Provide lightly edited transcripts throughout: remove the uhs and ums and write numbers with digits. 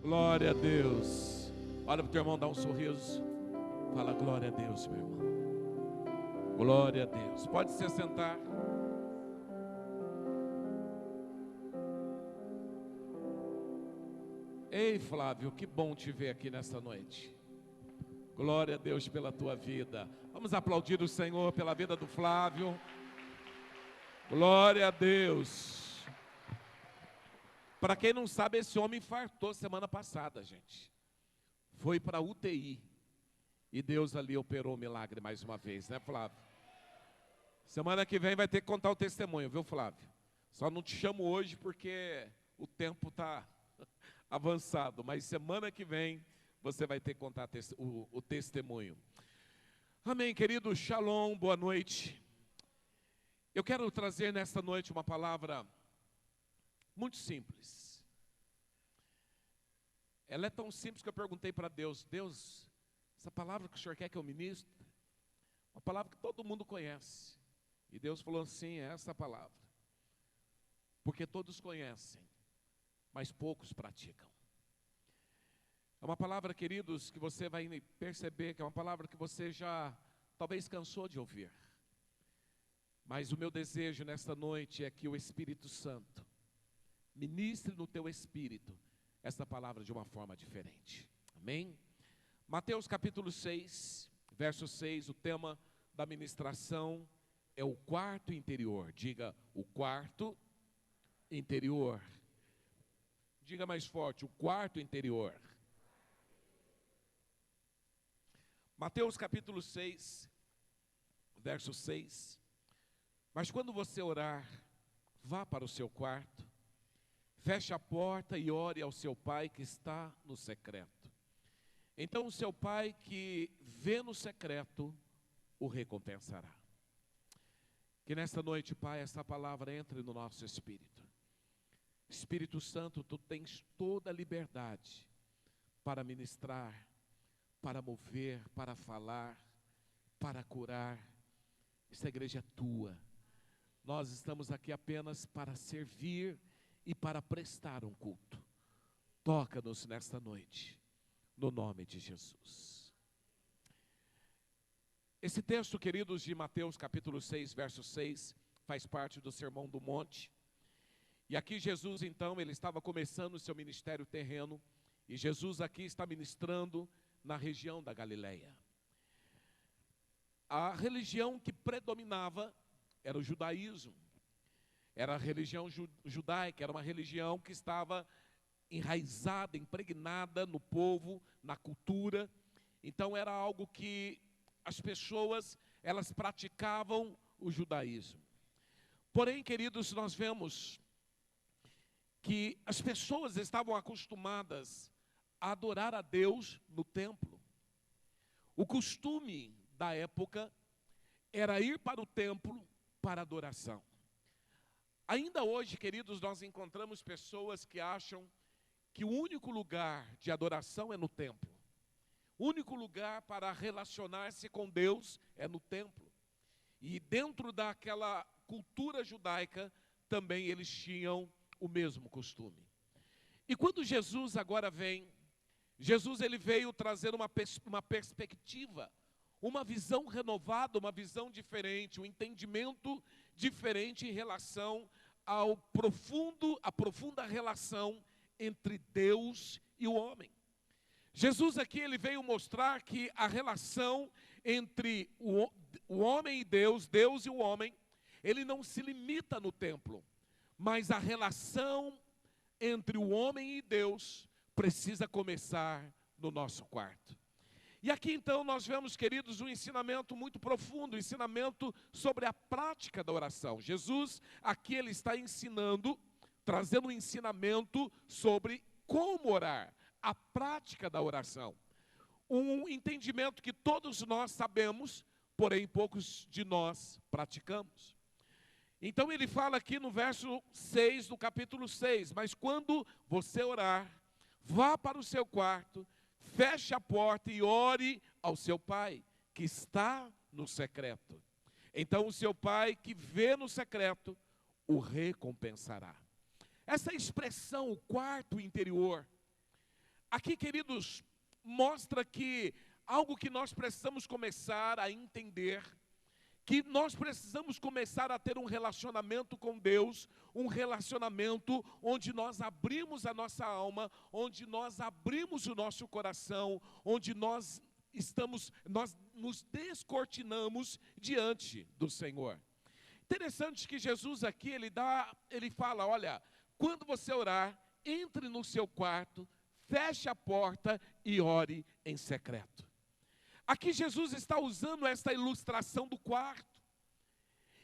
Glória a Deus. Olha para o teu irmão, dá um sorriso. Fala glória a Deus, meu irmão. Glória a Deus. Pode se sentar. Ei, Flávio, que bom te ver aqui nessa noite. Glória a Deus pela tua vida. Vamos aplaudir o Senhor pela vida do Flávio. Glória a Deus. Para quem não sabe, esse homem infartou semana passada, gente. Foi para a UTI. E Deus ali operou o milagre mais uma vez, né, Flávio? Semana que vem vai ter que contar o testemunho, viu, Flávio? Só não te chamo hoje porque o tempo está avançado. Mas semana que vem você vai ter que contar o testemunho. Amém, querido. Shalom, boa noite. Eu quero trazer nesta noite uma palavra muito simples. Ela é tão simples que eu perguntei para Deus: Deus, essa palavra que o Senhor quer que eu ministre, uma palavra que todo mundo conhece. E Deus falou assim: é essa palavra. Porque todos conhecem, mas poucos praticam. É uma palavra, queridos, que você vai perceber que é uma palavra que você já talvez cansou de ouvir. Mas o meu desejo nesta noite é que o Espírito Santo ministre no teu espírito essa palavra de uma forma diferente. Amém? Mateus capítulo 6, verso 6, o tema da ministração é o quarto interior. Diga, o quarto interior. Diga mais forte, o quarto interior. Mateus capítulo 6, verso 6. Mas quando você orar, vá para o seu quarto, feche a porta e ore ao seu pai que está no secreto. Então o seu pai que vê no secreto o recompensará. Que nesta noite, Pai, essa palavra entre no nosso espírito. Espírito Santo, tu tens toda a liberdade para ministrar, para mover, para falar, para curar. Essa igreja é tua. Nós estamos aqui apenas para servir e para prestar um culto. Toca-nos nesta noite, no nome de Jesus. Esse texto, queridos, de Mateus capítulo 6, verso 6, faz parte do Sermão do Monte. E aqui Jesus, então, ele estava começando o seu ministério terreno. E Jesus aqui está ministrando na região da Galileia. A religião que predominava era o judaísmo. Era a religião judaica, era uma religião que estava enraizada, impregnada no povo, na cultura. Então era algo que as pessoas, elas praticavam o judaísmo. Porém, queridos, nós vemos que as pessoas estavam acostumadas a adorar a Deus no templo. O costume da época era ir para o templo para adoração. Ainda hoje, queridos, nós encontramos pessoas que acham que o único lugar de adoração é no templo. O único lugar para relacionar-se com Deus é no templo. E dentro daquela cultura judaica, também eles tinham o mesmo costume. E quando Jesus agora vem, Jesus ele veio trazer uma perspectiva, uma visão renovada, uma visão diferente, um entendimento diferente em relação à profunda relação entre Deus e o homem. Jesus aqui ele veio mostrar que a relação entre o homem e Deus, Deus e o homem, ele não se limita no templo, mas a relação entre o homem e Deus precisa começar no nosso quarto. E aqui então nós vemos, queridos, um ensinamento muito profundo, um ensinamento sobre a prática da oração. Jesus aqui ele está ensinando, trazendo um ensinamento sobre como orar, a prática da oração. Um entendimento que todos nós sabemos, porém poucos de nós praticamos. Então ele fala aqui no verso 6 do capítulo 6, mas quando você orar, vá para o seu quarto, feche a porta e ore ao seu pai, que está no secreto. Então o seu pai que vê no secreto, o recompensará. Essa expressão, o quarto interior, Aqui, queridos, mostra que algo que nós precisamos começar a entender, que nós precisamos começar a ter um relacionamento com Deus, um relacionamento onde nós abrimos a nossa alma, onde nós abrimos o nosso coração, onde nós nos descortinamos diante do Senhor. Interessante que Jesus aqui, ele fala, olha, quando você orar, entre no seu quarto, feche a porta e ore em secreto. Aqui Jesus está usando esta ilustração do quarto.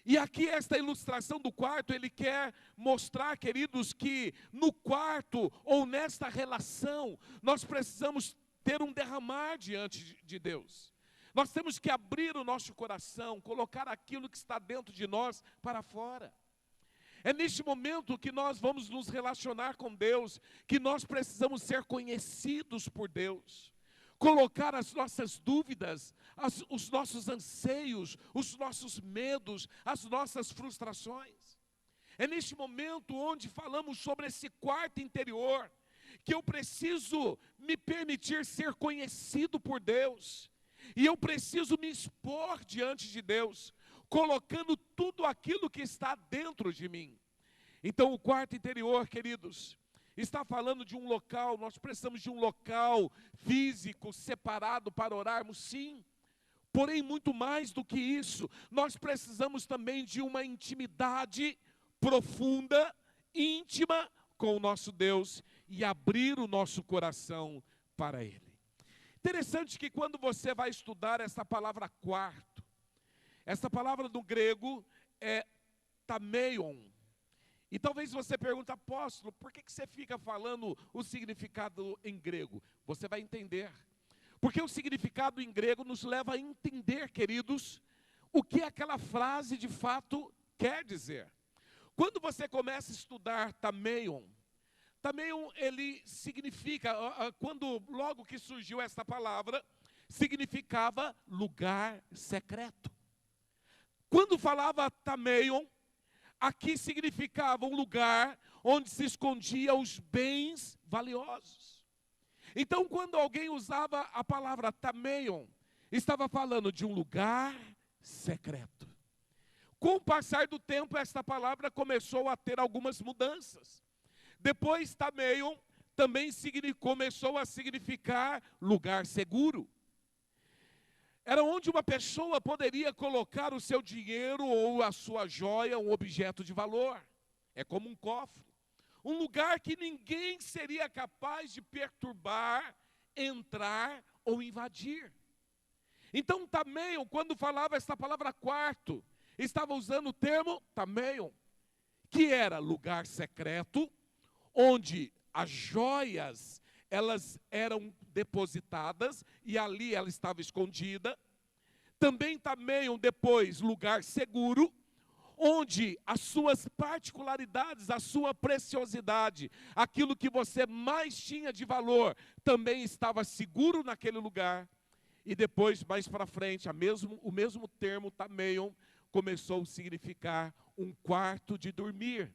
E aqui esta ilustração do quarto, ele quer mostrar, queridos, que no quarto ou nesta relação, nós precisamos ter um derramar diante de Deus. Nós temos que abrir o nosso coração, colocar aquilo que está dentro de nós para fora. É neste momento que nós vamos nos relacionar com Deus, que nós precisamos ser conhecidos por Deus. Colocar as nossas dúvidas, os nossos anseios, os nossos medos, as nossas frustrações. É neste momento onde falamos sobre esse quarto interior, que eu preciso me permitir ser conhecido por Deus. E eu preciso me expor diante de Deus, colocando tudo aquilo que está dentro de mim. Então o quarto interior, queridos, está falando de um local, nós precisamos de um local físico, separado para orarmos, sim. Porém, muito mais do que isso, nós precisamos também de uma intimidade profunda, íntima com o nosso Deus e abrir o nosso coração para Ele. Interessante que quando você vai estudar essa palavra quarto, essa palavra do grego é tameion. E talvez você pergunte, apóstolo, por que você fica falando o significado em grego? Você vai entender. Porque o significado em grego nos leva a entender, queridos, o que aquela frase de fato quer dizer. Quando você começa a estudar tameion, tameion ele significa, logo que surgiu essa palavra, significava lugar secreto. Quando falava tameion, aqui significava um lugar onde se escondia os bens valiosos. Então, quando alguém usava a palavra tameion, estava falando de um lugar secreto. Com o passar do tempo, esta palavra começou a ter algumas mudanças. Depois, tameion também começou a significar lugar seguro. Era onde uma pessoa poderia colocar o seu dinheiro ou a sua joia, um objeto de valor. É como um cofre. Um lugar que ninguém seria capaz de perturbar, entrar ou invadir. Então, tameion, quando falava essa palavra quarto, estava usando o termo tameion, que era lugar secreto, onde as joias elas eram depositadas e ali ela estava escondida. Também tameion depois lugar seguro, onde as suas particularidades, a sua preciosidade, aquilo que você mais tinha de valor, também estava seguro naquele lugar. E depois, mais para frente, o mesmo termo tameion começou a significar um quarto de dormir,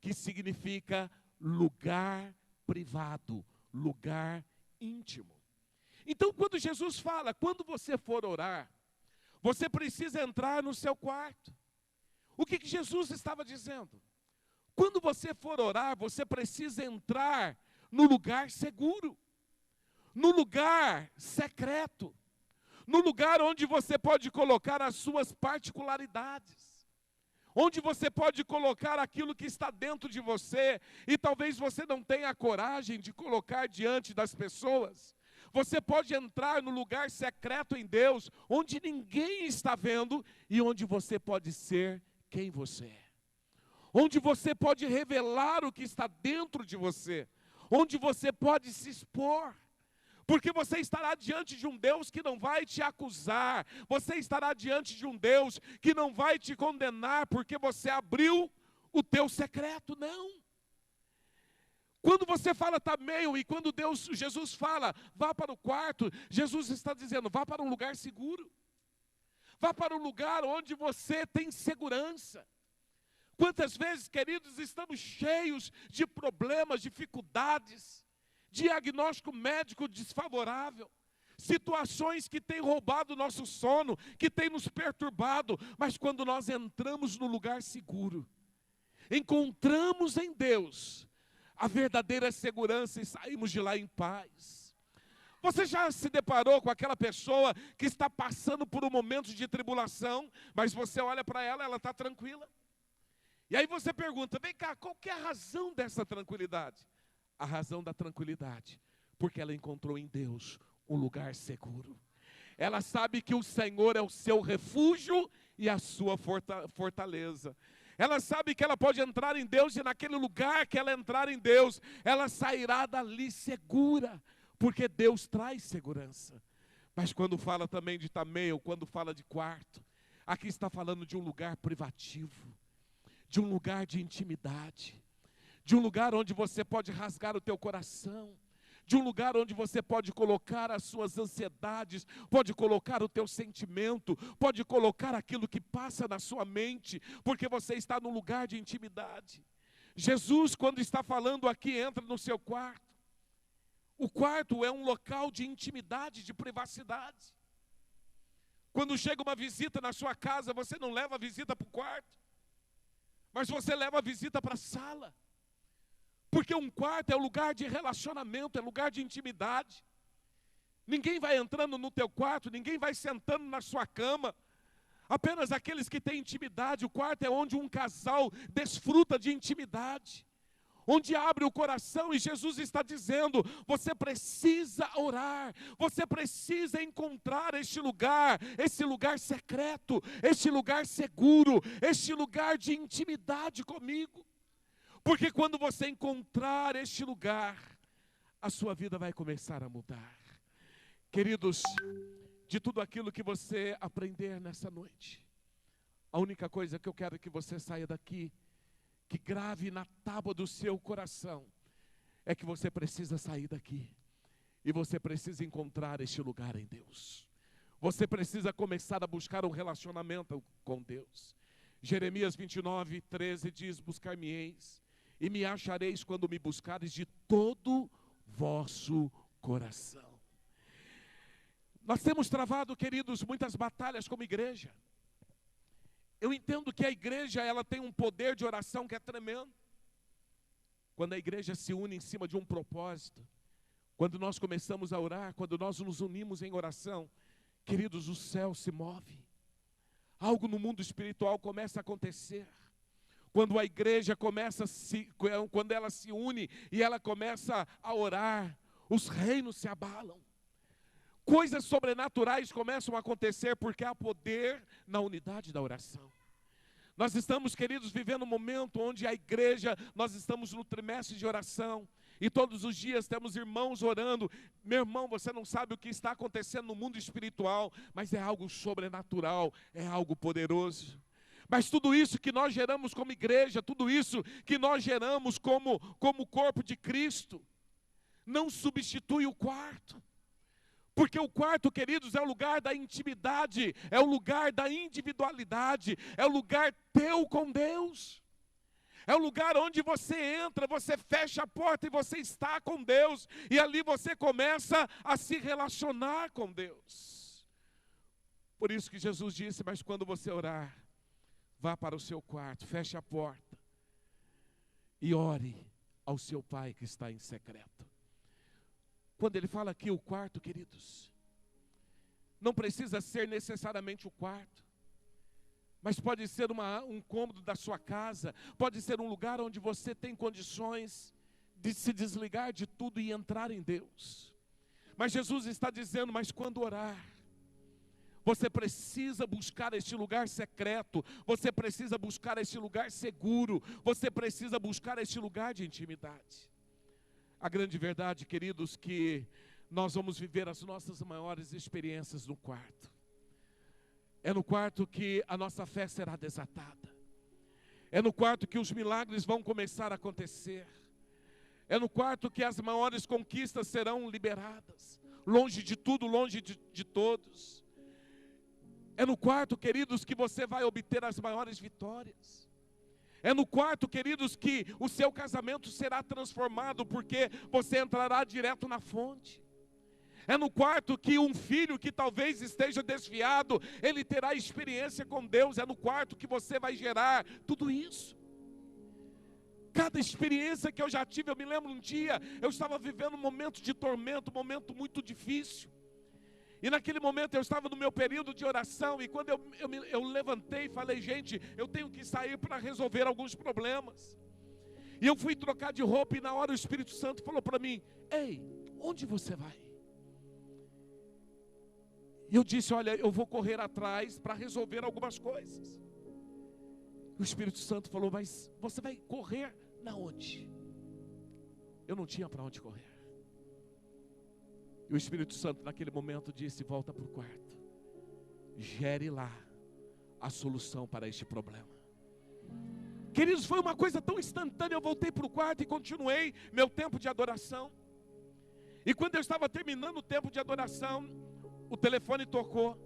que significa lugar privado, lugar íntimo. Então, quando Jesus fala, quando você for orar, você precisa entrar no seu quarto. O que Jesus estava dizendo? Quando você for orar, você precisa entrar no lugar seguro, no lugar secreto, no lugar onde você pode colocar as suas particularidades, onde você pode colocar aquilo que está dentro de você, e talvez você não tenha a coragem de colocar diante das pessoas. Você pode entrar no lugar secreto em Deus, onde ninguém está vendo, e onde você pode ser quem você é. Onde você pode revelar o que está dentro de você, onde você pode se expor. Porque você estará diante de um Deus que não vai te acusar, você estará diante de um Deus que não vai te condenar, porque você abriu o teu secreto, não. Quando você fala tameion, e quando Jesus fala, vá para o quarto, Jesus está dizendo, vá para um lugar seguro. Vá para um lugar onde você tem segurança. Quantas vezes, queridos, estamos cheios de problemas, dificuldades, diagnóstico médico desfavorável, situações que têm roubado o nosso sono, que têm nos perturbado, mas quando nós entramos no lugar seguro, encontramos em Deus a verdadeira segurança e saímos de lá em paz. Você já se deparou com aquela pessoa que está passando por um momento de tribulação, mas você olha para ela, ela está tranquila? E aí você pergunta, vem cá, qual que é a razão dessa tranquilidade? A razão da tranquilidade, porque ela encontrou em Deus um lugar seguro. Ela sabe que o Senhor é o seu refúgio e a sua fortaleza. Ela sabe que ela pode entrar em Deus e naquele lugar que ela entrar em Deus, ela sairá dali segura, porque Deus traz segurança. Mas quando fala também de tameio, quando fala de quarto, aqui está falando de um lugar privativo, de um lugar de intimidade, de um lugar onde você pode rasgar o teu coração, de um lugar onde você pode colocar as suas ansiedades, pode colocar o teu sentimento, pode colocar aquilo que passa na sua mente, porque você está num lugar de intimidade. Jesus, quando está falando aqui, entra no seu quarto. O quarto é um local de intimidade, de privacidade. Quando chega uma visita na sua casa, você não leva a visita para o quarto, mas você leva a visita para a sala. Porque um quarto é lugar de relacionamento, é lugar de intimidade. Ninguém vai entrando no teu quarto, ninguém vai sentando na sua cama. Apenas aqueles que têm intimidade. O quarto é onde um casal desfruta de intimidade, onde abre o coração, e Jesus está dizendo, você precisa orar, você precisa encontrar este lugar secreto, este lugar seguro, este lugar de intimidade comigo. Porque quando você encontrar este lugar, a sua vida vai começar a mudar. Queridos, de tudo aquilo que você aprender nessa noite, a única coisa que eu quero que você saia daqui, que grave na tábua do seu coração, é que você precisa sair daqui e você precisa encontrar este lugar em Deus. Você precisa começar a buscar um relacionamento com Deus. Jeremias 29:13 diz, buscar-me-eis e me achareis quando me buscares de todo vosso coração. Nós temos travado, queridos, muitas batalhas como igreja. Eu entendo que a igreja, ela tem um poder de oração que é tremendo. Quando a igreja se une em cima de um propósito, quando nós começamos a orar, quando nós nos unimos em oração, queridos, o céu se move. Algo no mundo espiritual começa a acontecer. Quando a igreja quando ela se une e ela começa a orar, os reinos se abalam. Coisas sobrenaturais começam a acontecer porque há poder na unidade da oração. Nós estamos, queridos, vivendo um momento onde a igreja, nós estamos no trimestre de oração. E todos os dias temos irmãos orando. Meu irmão, você não sabe o que está acontecendo no mundo espiritual, mas é algo sobrenatural, é algo poderoso. Mas tudo isso que nós geramos como igreja, tudo isso que nós geramos como corpo de Cristo, não substitui o quarto. Porque o quarto, queridos, é o lugar da intimidade, é o lugar da individualidade, é o lugar teu com Deus. É o lugar onde você entra, você fecha a porta e você está com Deus. E ali você começa a se relacionar com Deus. Por isso que Jesus disse, mas quando você orar, vá para o seu quarto, feche a porta e ore ao seu Pai que está em secreto. Quando ele fala aqui o quarto, queridos, não precisa ser necessariamente o quarto, mas pode ser um cômodo da sua casa, pode ser um lugar onde você tem condições de se desligar de tudo e entrar em Deus. Mas Jesus está dizendo, mas quando orar, você precisa buscar este lugar secreto, você precisa buscar este lugar seguro, você precisa buscar este lugar de intimidade. A grande verdade, queridos, que nós vamos viver as nossas maiores experiências no quarto. É no quarto que a nossa fé será desatada. É no quarto que os milagres vão começar a acontecer. É no quarto que as maiores conquistas serão liberadas. Longe de tudo, longe de todos. É no quarto, queridos, que você vai obter as maiores vitórias. É no quarto, queridos, que o seu casamento será transformado, porque você entrará direto na fonte. É no quarto que um filho que talvez esteja desviado, ele terá experiência com Deus. É no quarto que você vai gerar tudo isso. Cada experiência que eu já tive, eu me lembro um dia, eu estava vivendo um momento de tormento, um momento muito difícil. E naquele momento eu estava no meu período de oração, e quando eu levantei e falei, gente, eu tenho que sair para resolver alguns problemas. E eu fui trocar de roupa, e na hora o Espírito Santo falou para mim, ei, onde você vai? E eu disse, olha, eu vou correr atrás para resolver algumas coisas. O Espírito Santo falou, mas você vai correr na onde? Eu não tinha para onde correr. E o Espírito Santo naquele momento disse, volta para o quarto. Gere lá a solução para este problema. Queridos, foi uma coisa tão instantânea, eu voltei para o quarto e continuei meu tempo de adoração. E quando eu estava terminando o tempo de adoração, o telefone tocou.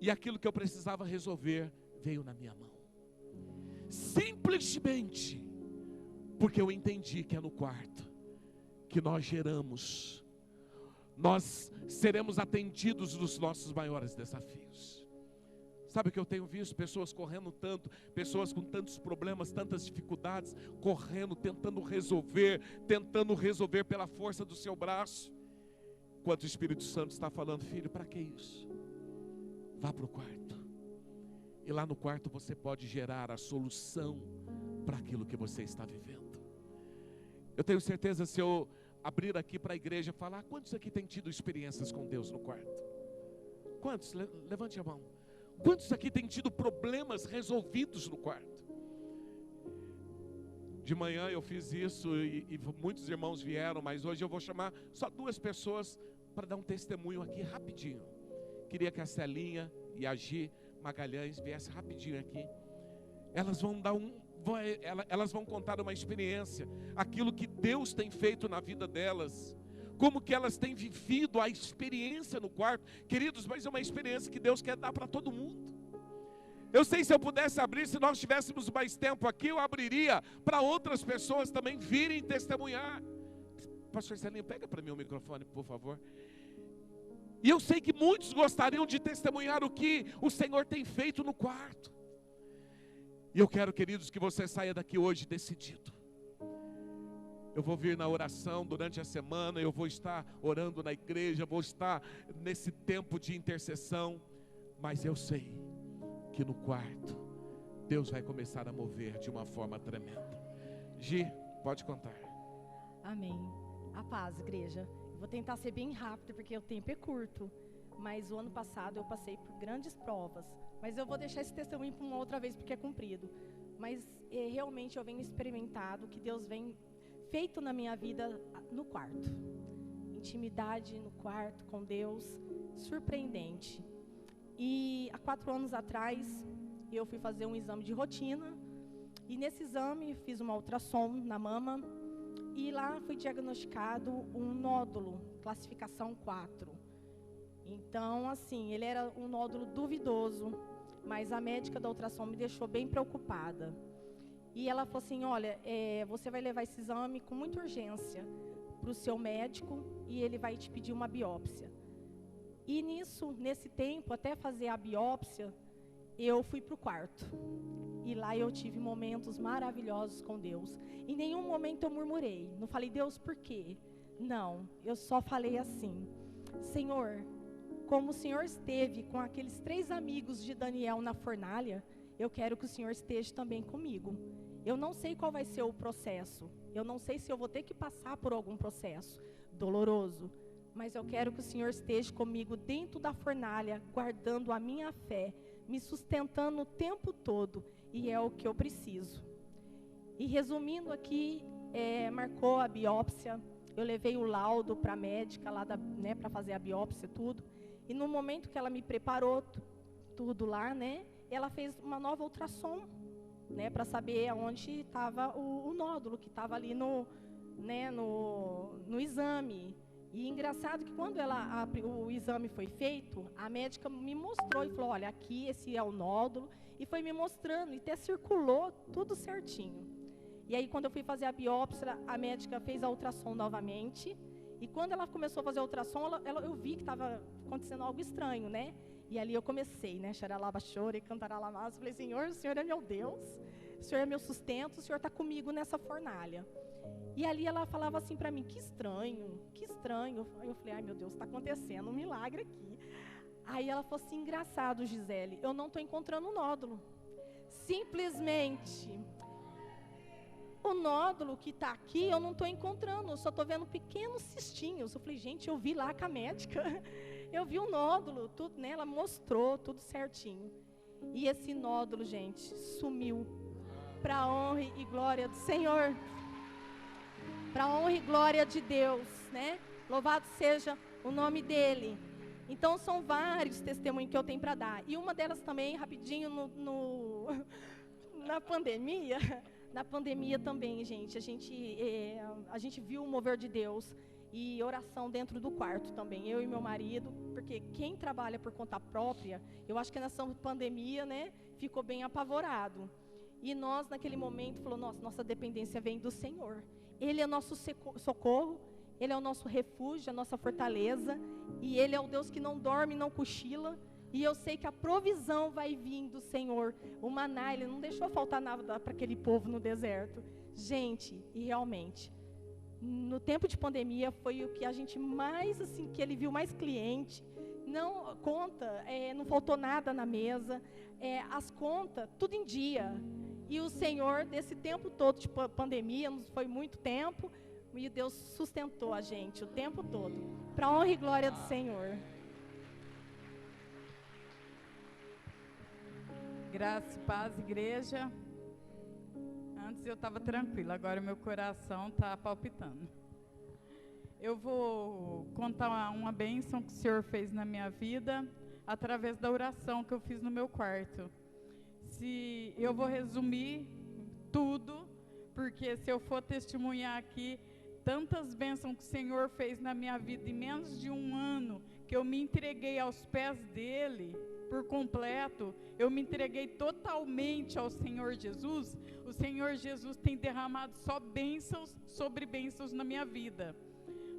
E aquilo que eu precisava resolver veio na minha mão. Simplesmente porque eu entendi que é no quarto que nós geramos, nós seremos atendidos nos nossos maiores desafios. Sabe o que eu tenho visto? Pessoas correndo tanto, pessoas com tantos problemas, tantas dificuldades, correndo, tentando resolver pela força do seu braço. Enquanto o Espírito Santo está falando, filho, para que isso? Vá para o quarto. E lá no quarto você pode gerar a solução para aquilo que você está vivendo. Eu tenho certeza, se eu abrir aqui para a igreja e falar, quantos aqui têm tido experiências com Deus no quarto? Quantos? Levante a mão. Quantos aqui têm tido problemas resolvidos no quarto? De manhã eu fiz isso e muitos irmãos vieram, mas hoje eu vou chamar só 2 pessoas para dar um testemunho aqui rapidinho. Queria que a Celinha e a Gi Magalhães viessem rapidinho aqui. Elas vão contar uma experiência, aquilo que Deus tem feito na vida delas, como que elas têm vivido a experiência no quarto. Queridos, mas é uma experiência que Deus quer dar para todo mundo. Eu sei, se eu pudesse abrir, se nós tivéssemos mais tempo aqui, eu abriria para outras pessoas também virem testemunhar. Pastor Celinho, pega para mim o microfone, por favor. E eu sei que muitos gostariam de testemunhar o que o Senhor tem feito no quarto. E eu quero, queridos, que você saia daqui hoje decidido. Eu vou vir na oração durante a semana, eu vou estar orando na igreja, vou estar nesse tempo de intercessão, mas eu sei que no quarto Deus vai começar a mover de uma forma tremenda. Gi, pode contar. Amém. A paz, igreja. Eu vou tentar ser bem rápido porque o tempo é curto, mas o ano passado eu passei por grandes provas, mas eu vou deixar esse testemunho para uma outra vez porque é cumprido. Mas realmente eu venho experimentado que Deus vem feito na minha vida no quarto. Intimidade no quarto com Deus, surpreendente. E há 4 anos atrás, eu fui fazer um exame de rotina. E nesse exame, fiz uma ultrassom na mama. E lá foi diagnosticado um nódulo, classificação 4. Então, assim, ele era um nódulo duvidoso. Mas a médica da ultrassom me deixou bem preocupada. E ela falou assim, olha, você vai levar esse exame com muita urgência para o seu médico e ele vai te pedir uma biópsia. E nesse tempo, até fazer a biópsia, eu fui para o quarto. E lá eu tive momentos maravilhosos com Deus. Em nenhum momento eu murmurei. Não falei, Deus, por quê? Não, eu só falei assim, Senhor, como o Senhor esteve com aqueles 3 amigos de Daniel na fornalha, eu quero que o Senhor esteja também comigo. Eu não sei qual vai ser o processo. Eu não sei se eu vou ter que passar por algum processo doloroso. Mas eu quero que o Senhor esteja comigo dentro da fornalha, guardando a minha fé, me sustentando o tempo todo. E é o que eu preciso. E resumindo aqui, marcou a biópsia. Eu levei o laudo para a médica lá, para fazer a biópsia, tudo. E no momento que ela me preparou tudo lá, ela fez uma nova ultrassom, para saber aonde estava o nódulo que estava ali no exame. E engraçado que quando o exame foi feito, a médica me mostrou e falou, olha, aqui esse é o nódulo, e foi me mostrando, e até circulou tudo certinho. E aí, quando eu fui fazer a biópsia, a médica fez a ultrassom novamente, e quando ela começou a fazer a ultrassom, eu vi que estava acontecendo algo estranho, né? E ali eu comecei, né? Xaralaba chore, cantaralamaço. Falei, Senhor, o Senhor é meu Deus, o Senhor é meu sustento, o Senhor está comigo nessa fornalha. E ali ela falava assim para mim, que estranho, que estranho. Aí eu falei, ai meu Deus, está acontecendo um milagre aqui. Aí ela falou assim, engraçado, Gisele, eu não estou encontrando um nódulo. Simplesmente, o nódulo que está aqui, eu não estou encontrando, eu só estou vendo pequenos cistinhos. Eu falei, gente, eu vi lá com a médica, eu vi o nódulo, tudo, né? Ela mostrou tudo certinho. E esse nódulo, gente, sumiu. Para a honra e glória do Senhor. Para a honra e glória de Deus, né? Louvado seja o nome dEle. Então, são vários testemunhos que eu tenho para dar. E uma delas também, rapidinho, na pandemia. Na pandemia também, gente. A gente viu o mover de Deus. E oração dentro do quarto também. Eu e meu marido. Porque quem trabalha por conta própria, eu acho que nessa pandemia, né, ficou bem apavorado. E nós, naquele momento, falou, nossa dependência vem do Senhor. Ele é nosso socorro, Ele é o nosso refúgio, a nossa fortaleza, e Ele é o Deus que não dorme, não cochila, e eu sei que a provisão vai vir do Senhor. O maná, Ele não deixou faltar nada para aquele povo no deserto. Gente, e realmente, no tempo de pandemia, foi o que a gente mais, assim, que Ele viu mais cliente, não não faltou nada na mesa, as contas, tudo em dia. E o Senhor, desse tempo todo de pandemia, não foi muito tempo, e Deus sustentou a gente o tempo todo. Para a honra e glória do Senhor. Graça e paz, igreja. Antes eu estava tranquila, agora meu coração está palpitando. Eu vou contar uma bênção que o Senhor fez na minha vida, através da oração que eu fiz no meu quarto. Eu vou resumir tudo, porque se eu for testemunhar aqui, tantas bênçãos que o Senhor fez na minha vida, em menos de um ano, que eu me entreguei aos pés dEle, por completo, eu me entreguei totalmente ao Senhor Jesus, o Senhor Jesus tem derramado só bênçãos sobre bênçãos na minha vida.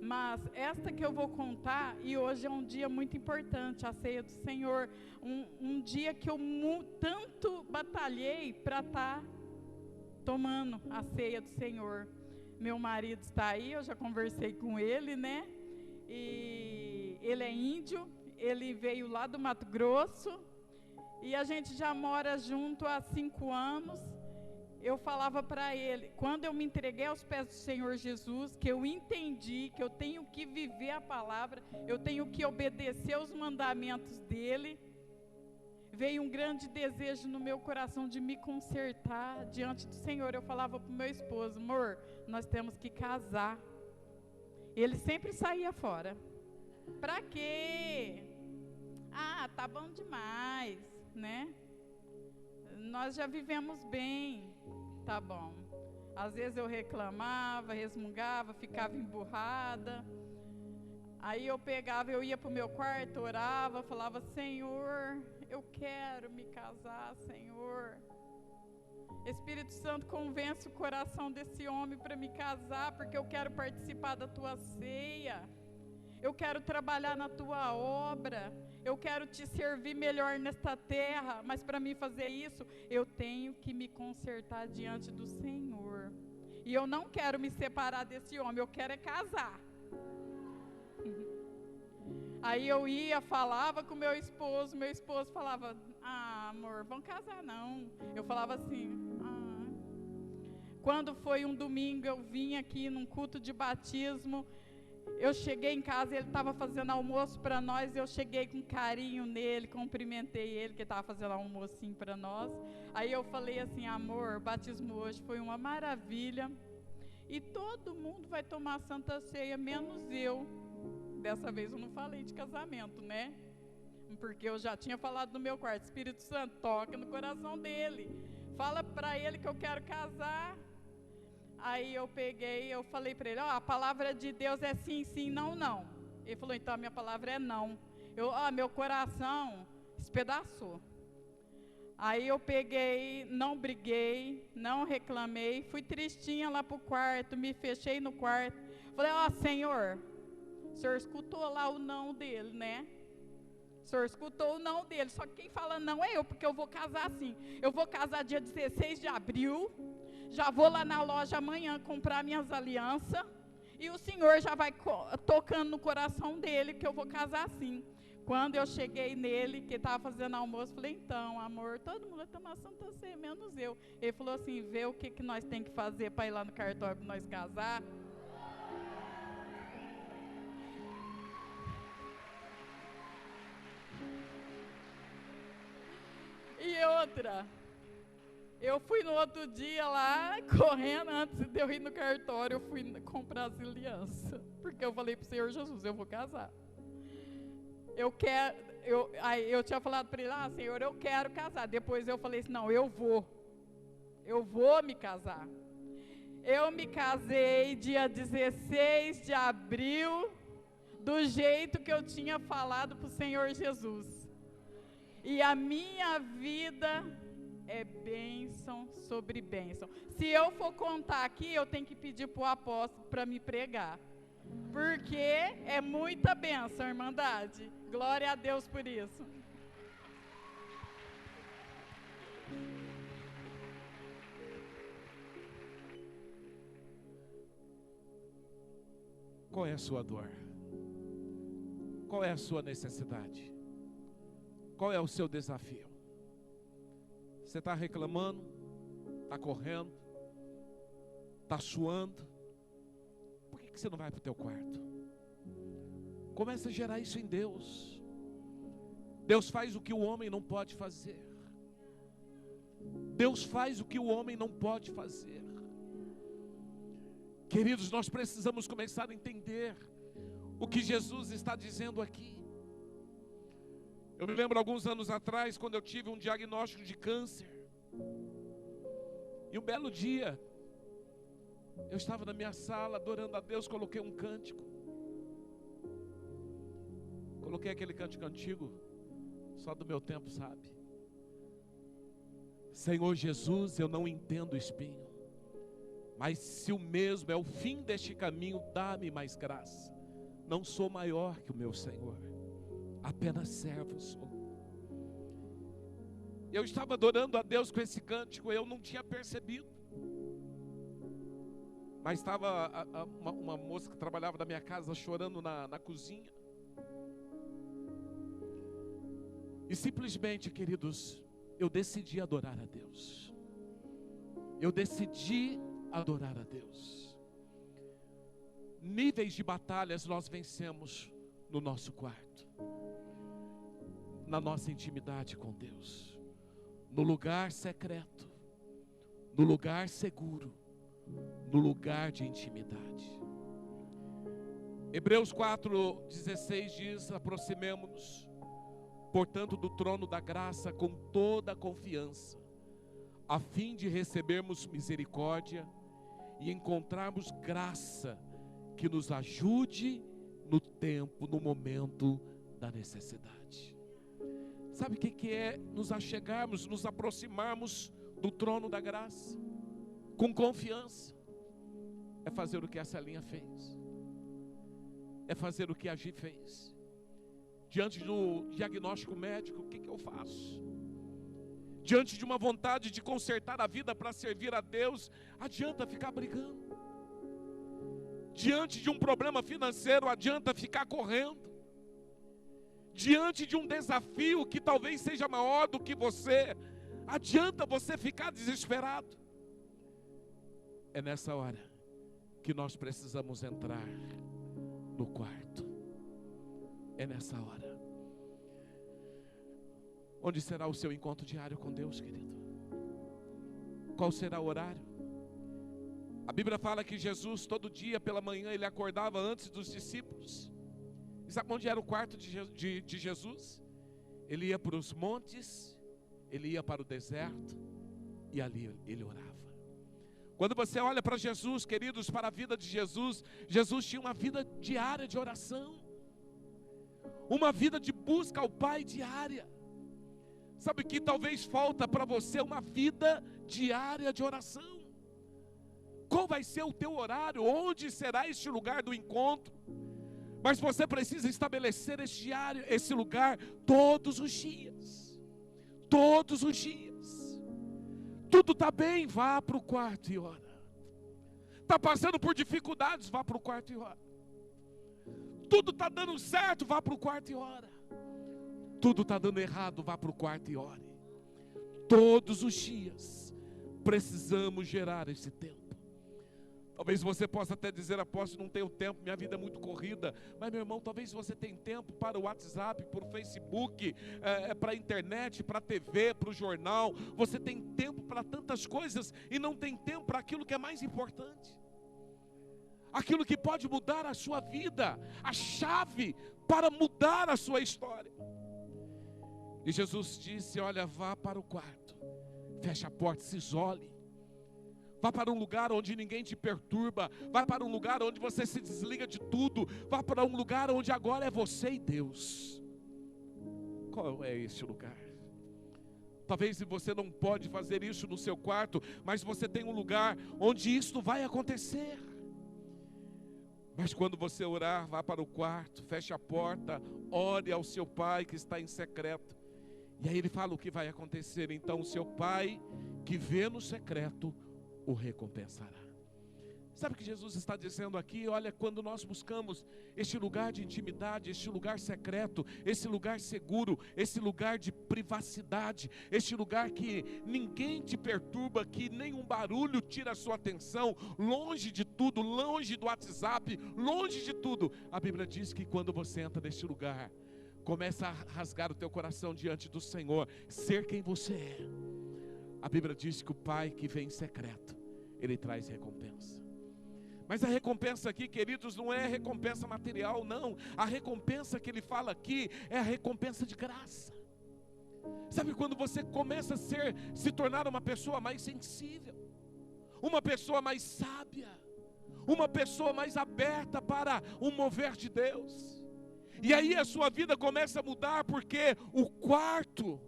Mas esta que eu vou contar, e hoje é um dia muito importante, a ceia do Senhor, um dia que eu tanto batalhei para estar tomando a ceia do Senhor. Meu marido está aí, eu já conversei com ele, né? E ele é índio, ele veio lá do Mato Grosso, e a gente já mora junto há 5 anos. Eu falava para ele, quando eu me entreguei aos pés do Senhor Jesus, que eu entendi que eu tenho que viver a palavra, eu tenho que obedecer os mandamentos dele, veio um grande desejo no meu coração de me consertar diante do Senhor. Eu falava para o meu esposo, amor, nós temos que casar. Ele sempre saía fora. Para quê? Ah, tá bom demais, né? Nós já vivemos bem, tá bom. Às vezes eu reclamava, resmungava, ficava emburrada. Aí eu ia para o meu quarto, orava, falava, Senhor, eu quero me casar, Senhor. Espírito Santo, convence o coração desse homem para me casar, porque eu quero participar da tua ceia. Eu quero trabalhar na tua obra. Eu quero te servir melhor nesta terra, mas para mim fazer isso, eu tenho que me consertar diante do Senhor. E eu não quero me separar desse homem, eu quero é casar. Aí eu ia, falava com meu esposo falava, ah, amor, vamos casar não. Eu falava assim, ah. Quando foi um domingo, eu vim aqui num culto de batismo. Eu cheguei em casa, ele estava fazendo almoço para nós, eu cheguei com carinho nele, cumprimentei ele, que estava fazendo almocinho para nós. Aí eu falei assim, amor, o batismo hoje foi uma maravilha, e todo mundo vai tomar a Santa Ceia, menos eu. Dessa vez eu não falei de casamento, né? Porque eu já tinha falado no meu quarto, Espírito Santo, toca no coração dele, fala para ele que eu quero casar. Aí eu falei para ele, a palavra de Deus é sim, sim, não, não. Ele falou, então a minha palavra é não. Meu coração espedaçou. Aí eu peguei, não briguei, não reclamei, fui tristinha lá pro quarto, me fechei no quarto. Falei, ó, Senhor, o Senhor escutou lá o não dele, né? O Senhor escutou o não dele, só que quem fala não é eu, porque eu vou casar assim. Eu vou casar dia 16 de abril, já vou lá na loja amanhã comprar minhas alianças, e o Senhor já vai tocando no coração dele que eu vou casar assim. Quando eu cheguei nele, que estava fazendo almoço, falei, então, amor, todo mundo vai tomar Santa Ceia, menos eu. Ele falou assim, vê o que nós tem que fazer para ir lá no cartório para nós casar. E outra, eu fui no outro dia lá, correndo, antes de eu ir no cartório, eu fui comprar as alianças. Porque eu falei para o Senhor Jesus, eu vou casar. Aí eu tinha falado para ele, Senhor, eu quero casar. Depois eu falei assim, não, eu vou me casar. Eu me casei dia 16 de abril, do jeito que eu tinha falado para o Senhor Jesus. E a minha vida é bênção sobre bênção. Se eu for contar aqui, eu tenho que pedir para o apóstolo para me pregar. Porque é muita bênção, irmandade. Glória a Deus por isso. Qual é a sua dor? Qual é a sua necessidade? Qual é o seu desafio? Você está reclamando? Está correndo? Está suando? Por que você não vai para o teu quarto? Começa a gerar isso em Deus. Deus faz o que o homem não pode fazer. Deus faz o que o homem não pode fazer. Queridos, nós precisamos começar a entender o que Jesus está dizendo aqui. Eu me lembro alguns anos atrás, quando eu tive um diagnóstico de câncer. E um belo dia, eu estava na minha sala adorando a Deus, coloquei um cântico. Coloquei aquele cântico antigo, só do meu tempo, sabe? Senhor Jesus, eu não entendo o espinho, mas se o mesmo é o fim deste caminho, dá-me mais graça. Não sou maior que o meu Senhor, apenas servo sou. Eu estava adorando a Deus com esse cântico, eu não tinha percebido. Mas estava uma moça que trabalhava na minha casa chorando na cozinha. E simplesmente, queridos, eu decidi adorar a Deus. Eu decidi adorar a Deus. Níveis de batalhas nós vencemos no nosso quarto, na nossa intimidade com Deus, no lugar secreto, no lugar seguro, no lugar de intimidade. Hebreus 4:16 diz: aproximemo-nos, portanto, do trono da graça com toda a confiança, a fim de recebermos misericórdia e encontrarmos graça que nos ajude no tempo, no momento da necessidade. Sabe o que é nos achegarmos, nos aproximarmos do trono da graça? Com confiança. É fazer o que essa linha fez. É fazer o que a Gi fez. Diante do diagnóstico médico, o que eu faço? Diante de uma vontade de consertar a vida para servir a Deus, adianta ficar brigando. Diante de um problema financeiro, adianta ficar correndo. Diante de um desafio que talvez seja maior do que você, adianta você ficar desesperado. É nessa hora que nós precisamos entrar no quarto. É nessa hora. Onde será o seu encontro diário com Deus, querido? Qual será o horário? A Bíblia fala que Jesus, todo dia pela manhã, ele acordava antes dos discípulos. E sabe onde era o quarto de Jesus? Ele ia para os montes, ele ia para o deserto, e ali ele orava. Quando você olha para Jesus, queridos, para a vida de Jesus, Jesus tinha uma vida diária de oração, uma vida de busca ao Pai diária. Sabe que talvez falta para você uma vida diária de oração. Qual vai ser o teu horário? Onde será este lugar do encontro? Mas você precisa estabelecer esse lugar todos os dias. Todos os dias. Tudo está bem, vá para o quarto e ora. Está passando por dificuldades, vá para o quarto e ora. Tudo está dando certo, vá para o quarto e ora. Tudo está dando errado, vá para o quarto e ore. Todos os dias precisamos gerar esse tempo. Talvez você possa até dizer: apóstolo, não tenho tempo, minha vida é muito corrida. Mas, meu irmão, talvez você tenha tempo para o WhatsApp, para o Facebook, para a internet, para a TV, para o jornal. Você tem tempo para tantas coisas e não tem tempo para aquilo que é mais importante. Aquilo que pode mudar a sua vida, a chave para mudar a sua história. E Jesus disse: olha, vá para o quarto, feche a porta, se isole. Vá para um lugar onde ninguém te perturba. Vá para um lugar onde você se desliga de tudo. Vá para um lugar onde agora é você e Deus. Qual é esse lugar? Talvez você não pode fazer isso no seu quarto, mas você tem um lugar onde isso vai acontecer. Mas quando você orar, vá para o quarto, feche a porta, ore ao seu pai que está em secreto. E aí ele fala o que vai acontecer. Então o seu pai que vê no secreto o recompensará. Sabe o que Jesus está dizendo aqui? Olha, quando nós buscamos este lugar de intimidade, este lugar secreto, esse lugar seguro, esse lugar de privacidade, este lugar que ninguém te perturba, que nenhum barulho tira a sua atenção, longe de tudo, longe do WhatsApp, longe de tudo. A Bíblia diz que quando você entra neste lugar, começa a rasgar o teu coração diante do Senhor, ser quem você é. A Bíblia diz que o Pai que vem em secreto, Ele traz recompensa. Mas a recompensa aqui, queridos, não é recompensa material, não. A recompensa que Ele fala aqui é a recompensa de graça. Sabe quando você começa a se tornar uma pessoa mais sensível, uma pessoa mais sábia, uma pessoa mais aberta para o mover de Deus. E aí a sua vida começa a mudar, porque o quarto,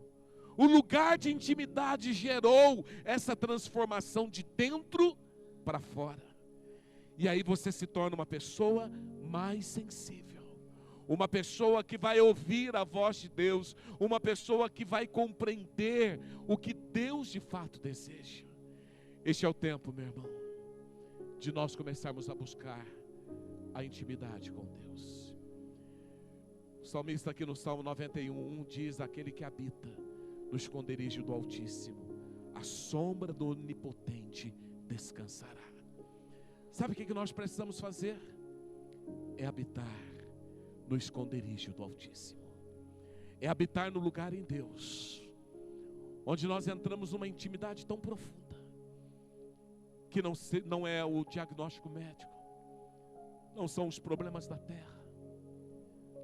o lugar de intimidade gerou essa transformação de dentro para fora. E aí você se torna uma pessoa mais sensível. Uma pessoa que vai ouvir a voz de Deus. Uma pessoa que vai compreender o que Deus de fato deseja. Este é o tempo, meu irmão, de nós começarmos a buscar a intimidade com Deus. O salmista aqui no Salmo 91 diz: aquele que habita no esconderijo do Altíssimo, a sombra do Onipotente descansará. Sabe o que nós precisamos fazer? É habitar no esconderijo do Altíssimo. É habitar no lugar em Deus, onde nós entramos numa intimidade tão profunda, que não é o diagnóstico médico, não são os problemas da terra.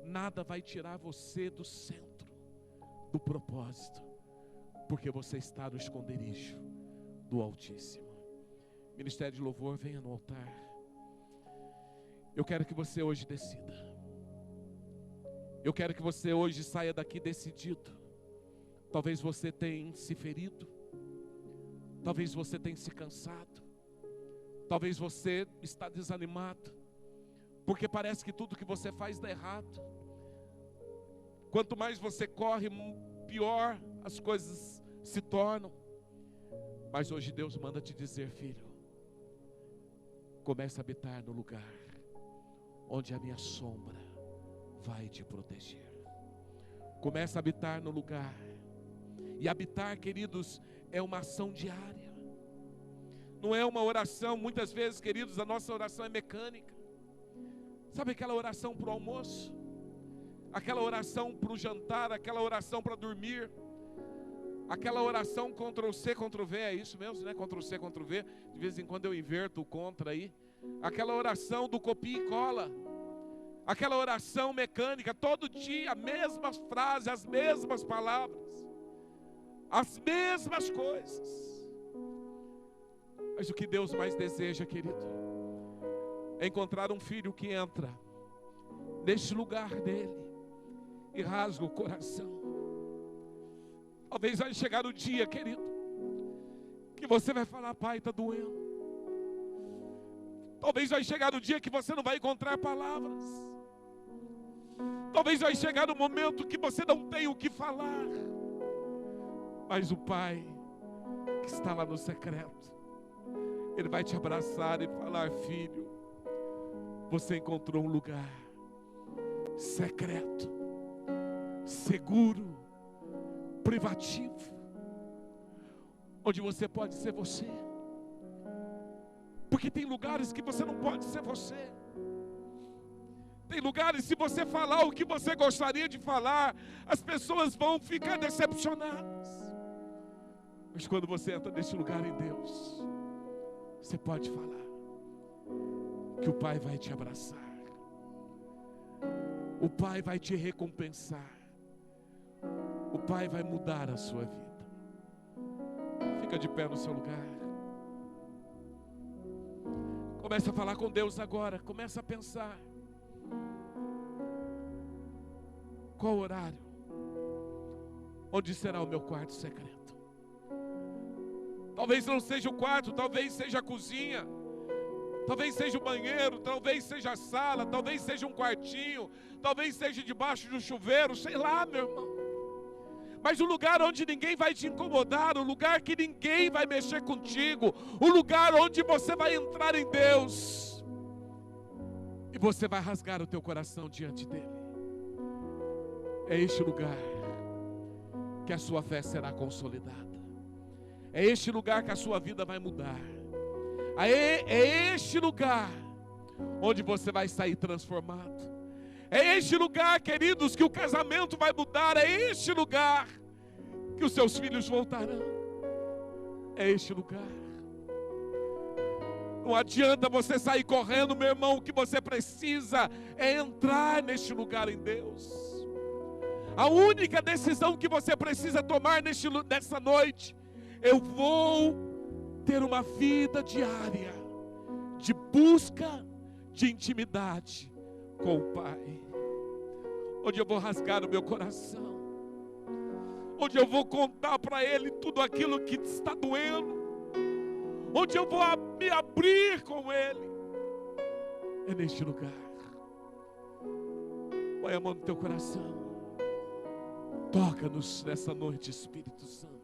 Nada vai tirar você do centro, do propósito, porque você está no esconderijo do Altíssimo. Ministério de Louvor, venha no altar. Eu quero que você hoje decida. Eu quero que você hoje saia daqui decidido. Talvez você tenha se ferido, talvez você tenha se cansado, talvez você está desanimado, porque parece que tudo que você faz dá errado. Quanto mais você corre, pior as coisas se tornam. Mas hoje Deus manda te dizer: filho, comece a habitar no lugar onde a minha sombra vai te proteger. Comece a habitar no lugar. E habitar, queridos, é uma ação diária. Não é uma oração. Muitas vezes, queridos, a nossa oração é mecânica. Sabe aquela oração para o almoço? Aquela oração para o jantar, aquela oração para dormir, aquela oração Ctrl+C, Ctrl+V, é isso mesmo, né? Ctrl+C, Ctrl+V, de vez em quando eu inverto o contra aí. Aquela oração do copia e cola, aquela oração mecânica, todo dia, as mesmas frases, as mesmas palavras, as mesmas coisas. Mas o que Deus mais deseja, querido, é encontrar um filho que entra neste lugar dele e rasga o coração. Talvez vai chegar o dia, querido, que você vai falar: pai, está doendo. Talvez vai chegar o dia que você não vai encontrar palavras. Talvez vai chegar o momento que você não tem o que falar. Mas o Pai, que está lá no secreto, Ele vai te abraçar e falar: filho, você encontrou um lugar secreto, seguro, privativo, onde você pode ser você. Porque tem lugares que você não pode ser você. Tem lugares, se você falar o que você gostaria de falar, as pessoas vão ficar decepcionadas. Mas quando você entra nesse lugar em Deus, você pode falar, que o Pai vai te abraçar, o Pai vai te recompensar, o Pai vai mudar a sua vida. Fica de pé no seu lugar. Comece a falar com Deus agora. Comece a pensar. Qual horário? Onde será o meu quarto secreto? Talvez não seja o quarto, talvez seja a cozinha, talvez seja o banheiro, talvez seja a sala, talvez seja um quartinho, talvez seja debaixo do chuveiro, sei lá, meu irmão. Mas o lugar onde ninguém vai te incomodar, o lugar que ninguém vai mexer contigo, o lugar onde você vai entrar em Deus e você vai rasgar o teu coração diante dele. É este lugar que a sua fé será consolidada. É este lugar que a sua vida vai mudar. É este lugar onde você vai sair transformado. É este lugar, queridos, que o casamento vai mudar. É este lugar que os seus filhos voltarão. É este lugar. Não adianta você sair correndo, meu irmão. O que você precisa é entrar neste lugar em Deus. A única decisão que você precisa tomar nessa noite: eu vou ter uma vida diária de busca de intimidade com o Pai, onde eu vou rasgar o meu coração, onde eu vou contar para Ele tudo aquilo que está doendo, onde eu vou me abrir com Ele. É neste lugar. Põe a mão no teu coração. Toca-nos nessa noite, Espírito Santo.